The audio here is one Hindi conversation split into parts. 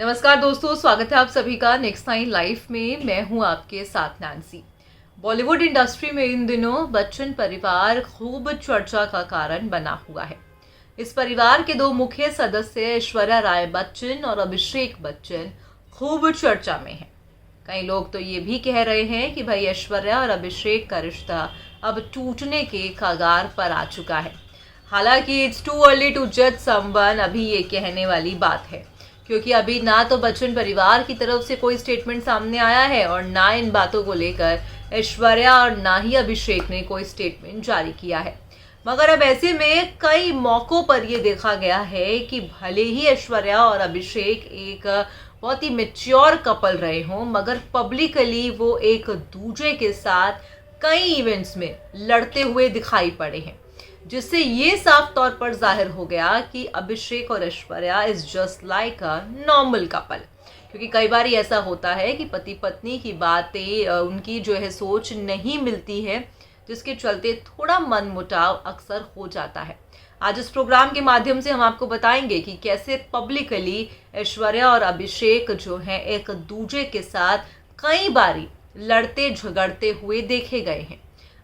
नमस्कार दोस्तों, स्वागत है आप सभी का नेक्स्ट 9 लाइफ में। मैं हूं आपके साथ नैन्सी। बॉलीवुड इंडस्ट्री में इन दिनों बच्चन परिवार खूब चर्चा का कारण बना हुआ है। इस परिवार के दो मुख्य सदस्य ऐश्वर्या राय बच्चन और अभिषेक बच्चन खूब चर्चा में हैं। कई लोग तो ये भी कह रहे हैं कि भाई ऐश्वर्या और अभिषेक का रिश्ता अब टूटने के कगार पर आ चुका है। हालांकि इट्स टू अर्ली टू जज समवन, अभी ये कहने वाली बात है, क्योंकि अभी ना तो बच्चन परिवार की तरफ से कोई स्टेटमेंट सामने आया है और ना इन बातों को लेकर ऐश्वर्या और ना ही अभिषेक ने कोई स्टेटमेंट जारी किया है। मगर अब ऐसे में कई मौक़ों पर ये देखा गया है कि भले ही ऐश्वर्या और अभिषेक एक बहुत ही मैच्योर कपल रहे हों, मगर पब्लिकली वो एक दूसरे के साथ कई इवेंट्स में लड़ते हुए दिखाई पड़े हैं, जिससे ये साफ तौर पर जाहिर हो गया कि अभिषेक और Aishwarya is just like a normal couple. क्योंकि कई बार ऐसा होता है कि पति पत्नी की बातें उनकी जो है सोच नहीं मिलती है, जिसके चलते थोड़ा मनमुटाव अक्सर हो जाता है। आज इस प्रोग्राम के माध्यम से हम आपको बताएंगे कि कैसे पब्लिकली ऐश्वर्या और अभिषेक जो हैं एक दूसरे के साथ कई बारी लड़ते झगड़ते हुए देखे गए हैं।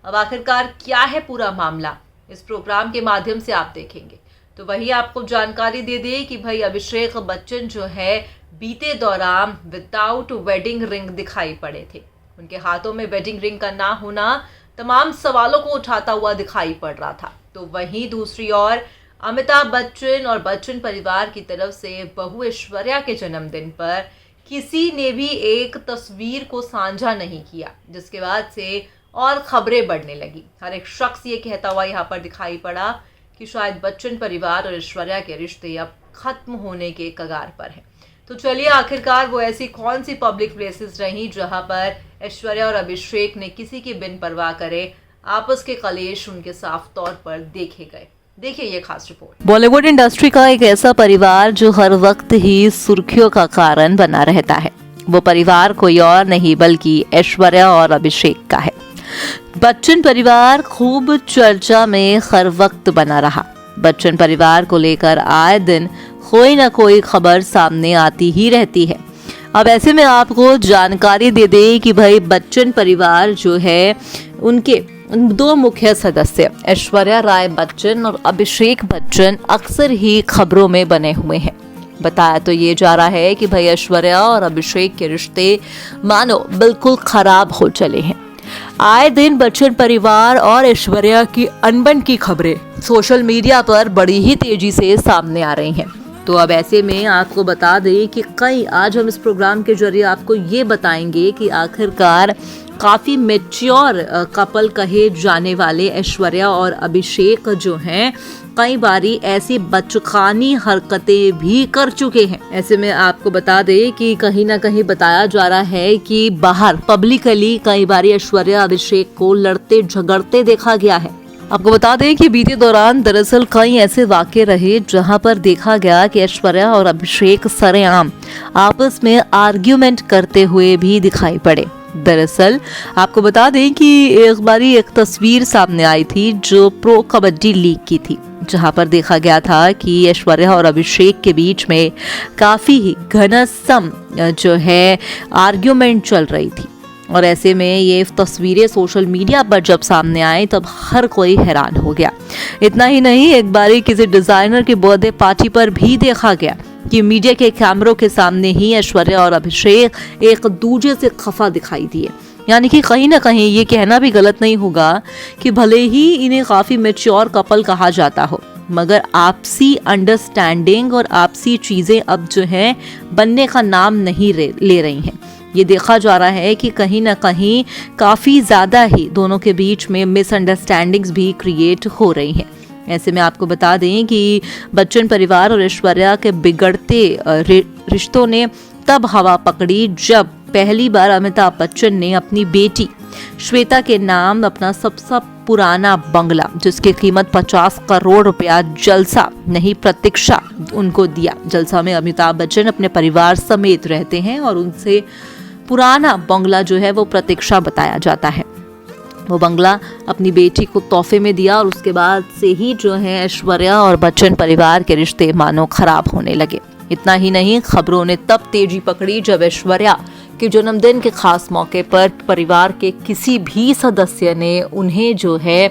अब आखिरकार क्या है पूरा मामला, इस प्रोग्राम के माध्यम से आप देखेंगे। तो वही आपको जानकारी दे दे कि भाई अभिषेक बच्चन जो है बीते दौरान विदाउट वेडिंग रिंग दिखाई पड़े थे। उनके हाथों में वेडिंग रिंग का ना होना तमाम सवालों को उठाता हुआ दिखाई पड़ रहा था। तो वहीं दूसरी ओर अमिताभ बच्चन और बच्चन परिवार की तरफ से बहू ऐश्वर्या के जन्मदिन पर किसी ने भी एक तस्वीर को साझा नहीं किया, जिसके बाद से और खबरें बढ़ने लगी। हर एक शख्स ये कहता हुआ यहाँ पर दिखाई पड़ा कि शायद बच्चन परिवार और ऐश्वर्या के रिश्ते अब खत्म होने के कगार पर हैं। तो चलिए, आखिरकार वो ऐसी कौन सी पब्लिक प्लेसेस रहीं जहाँ पर ऐश्वर्या और अभिषेक ने किसी की बिन परवाह करे आपस के कलेश उनके साफ तौर पर देखे गए। देखिए ये खास रिपोर्ट। बॉलीवुड इंडस्ट्री का एक ऐसा परिवार जो हर वक्त ही सुर्खियों का कारण बना रहता है, वो परिवार कोई और नहीं बल्कि ऐश्वर्या और अभिषेक का है। बच्चन परिवार खूब चर्चा में हर वक्त बना रहा। बच्चन परिवार को लेकर आए दिन कोई ना कोई खबर सामने आती ही रहती है। अब ऐसे में आपको जानकारी दे दें कि भाई बच्चन परिवार जो है उनके दो मुख्य सदस्य ऐश्वर्या राय बच्चन और अभिषेक बच्चन अक्सर ही खबरों में बने हुए हैं। बताया तो ये जा रहा है कि भाई ऐश्वर्या और अभिषेक के रिश्ते मानो बिल्कुल खराब हो चले हैं। आए दिन बच्चन परिवार और ऐश्वर्या की अनबन की खबरें सोशल मीडिया पर बड़ी ही तेजी से सामने आ रही हैं। तो अब ऐसे में आपको बता दें कि आज हम इस प्रोग्राम के जरिए आपको ये बताएंगे कि आखिरकार काफ़ी मैच्योर कपल कहे जाने वाले ऐश्वर्या और अभिषेक जो हैं कई बारी ऐसी बचकानी हरकतें भी कर चुके हैं। ऐसे में आपको बता दें कि कहीं ना कहीं बताया जा रहा है कि बाहर पब्लिकली कई बारी ऐश्वर्या अभिषेक को लड़ते झगड़ते देखा गया है। आपको बता दें कि बीते दौरान दरअसल कई ऐसे वाक़ये रहे जहां पर देखा गया कि ऐश्वर्या और अभिषेक सरेआम आपस में आर्ग्यूमेंट करते हुए भी दिखाई पड़े। दरअसल आपको बता दें कि एक बारी एक तस्वीर सामने आई थी जो प्रो कबड्डी लीग की थी, जहां पर देखा गया था कि ऐश्वर्या और अभिषेक के बीच में काफ़ी ही घनसम जो है आर्ग्यूमेंट चल रही थी। और ऐसे में ये तस्वीरें सोशल मीडिया पर जब सामने आई तब हर कोई हैरान हो गया। इतना ही नहीं, एक बारी किसी डिज़ाइनर की बर्थडे पार्टी पर भी देखा गया कि मीडिया के कैमरों के सामने ही ऐश्वर्या और अभिषेक एक दूसरे से खफा दिखाई दिए। यानी कि कहीं ना कहीं ये कहना भी गलत नहीं होगा कि भले ही इन्हें काफ़ी मैच्योर कपल कहा जाता हो, मगर आपसी अंडरस्टैंडिंग और आपसी चीज़ें अब जो हैं बनने का नाम नहीं ले रही हैं। ये देखा जा रहा है कि कहीं ना कहीं काफ़ी ज़्यादा ही दोनों के बीच में मिसअंडरस्टैंडिंग्स भी क्रिएट हो रही हैं। ऐसे में आपको बता दें कि बच्चन परिवार और ऐश्वर्या के बिगड़ते रिश्तों ने तब हवा पकड़ी जब पहली बार अमिताभ बच्चन ने अपनी बेटी श्वेता के नाम अपना सबसे पुराना बंगला, जिसकी कीमत 50 करोड़ रुपया जलसा नहीं प्रतीक्षा उनको दिया। जलसा में अमिताभ बच्चन अपने परिवार समेत रहते हैं और उनसे पुराना बंगला जो है वो प्रतीक्षा बताया जाता है। वो बंगला अपनी बेटी को तोहफे में दिया और उसके बाद से ही जो है ऐश्वर्या और बच्चन परिवार के रिश्ते मानो खराब होने लगे। इतना ही नहीं, खबरों ने तब तेजी पकड़ी जब ऐश्वर्या के जन्मदिन के खास मौके पर परिवार के किसी भी सदस्य ने उन्हें जो है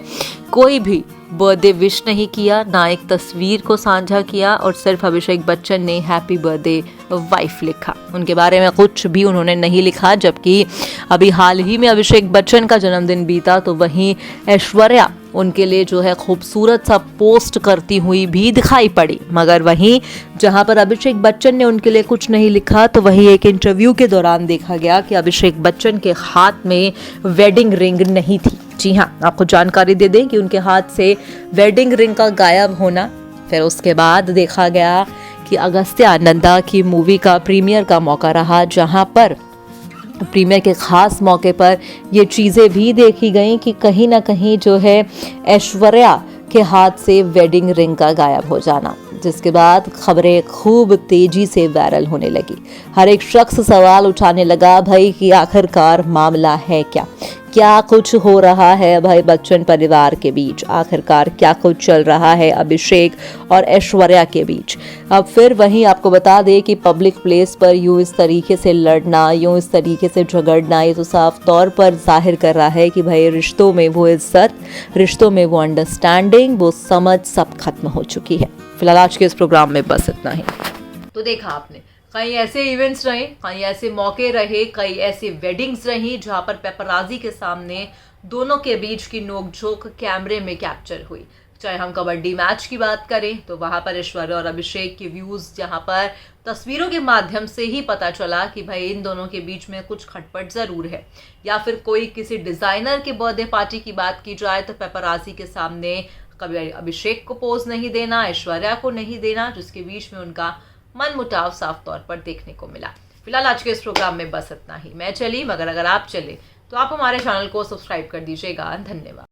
कोई भी बर्थडे विश नहीं किया, ना एक तस्वीर को साझा किया और सिर्फ अभिषेक बच्चन ने हैप्पी बर्थडे वाइफ लिखा। उनके बारे में कुछ भी उन्होंने नहीं लिखा। जबकि अभी हाल ही में अभिषेक बच्चन का जन्मदिन बीता तो वहीं ऐश्वर्या उनके लिए जो है खूबसूरत सा पोस्ट करती हुई भी दिखाई पड़ी। मगर वहीं जहां पर अभिषेक बच्चन ने उनके लिए कुछ नहीं लिखा तो वहीं एक इंटरव्यू के दौरान देखा गया कि अभिषेक बच्चन के हाथ में वेडिंग रिंग नहीं थी। जी हाँ, आपको जानकारी दे दें कि उनके हाथ से वेडिंग रिंग का गायब होना, फिर उसके बाद देखा गया कि अगस्त्या नंदा की मूवी का प्रीमियर का मौका रहा, जहां पर प्रीमियर के खास मौके पर ये चीज़ें भी देखी गई कि कहीं ना कहीं जो है ऐश्वर्या के हाथ से वेडिंग रिंग का गायब हो जाना, जिसके बाद खबरें खूब तेजी से वायरल होने लगी। हर एक शख्स सवाल उठाने लगा भाई कि आखिरकार मामला है क्या कुछ हो रहा है भाई बच्चन परिवार के बीच, आखिरकार क्या कुछ चल रहा है अभिषेक और ऐश्वर्या के बीच। अब फिर वहीं आपको बता दें कि पब्लिक प्लेस पर यूं इस तरीके से लड़ना, यूं इस तरीके से झगड़ना, ये तो साफ तौर पर जाहिर कर रहा है कि भाई रिश्तों में वो इज्जत, रिश्तों में वो अंडरस्टैंडिंग, वो समझ सब खत्म हो चुकी है। फिलहाल आज के इस प्रोग्राम में बस इतना ही। तो देखा आपने, कई ऐसे इवेंट्स रहे, कई ऐसे मौके रहे, कई ऐसी वेडिंग्स रही जहां पर पेपराजी के सामने दोनों के बीच की नोकझोंक कैमरे में कैप्चर हुई। चाहे हम कबड्डी मैच की बात करें तो वहां पर ऐश्वर्या और अभिषेक के व्यूज जहां पर तस्वीरों के माध्यम से ही पता चला कि भाई इन दोनों के बीच में कुछ खटपट जरूर है। या फिर कोई किसी डिजाइनर की बर्थडे पार्टी की बात की जाए तो पेपराजी के सामने कभी अभिषेक को पोज नहीं देना, ऐश्वर्या को नहीं देना, जिसके बीच में उनका मनमुटाव साफ तौर पर देखने को मिला। फिलहाल आज के इस प्रोग्राम में बस इतना ही। मैं चली, मगर अगर आप चले तो आप हमारे चैनल को सब्सक्राइब कर दीजिएगा। धन्यवाद।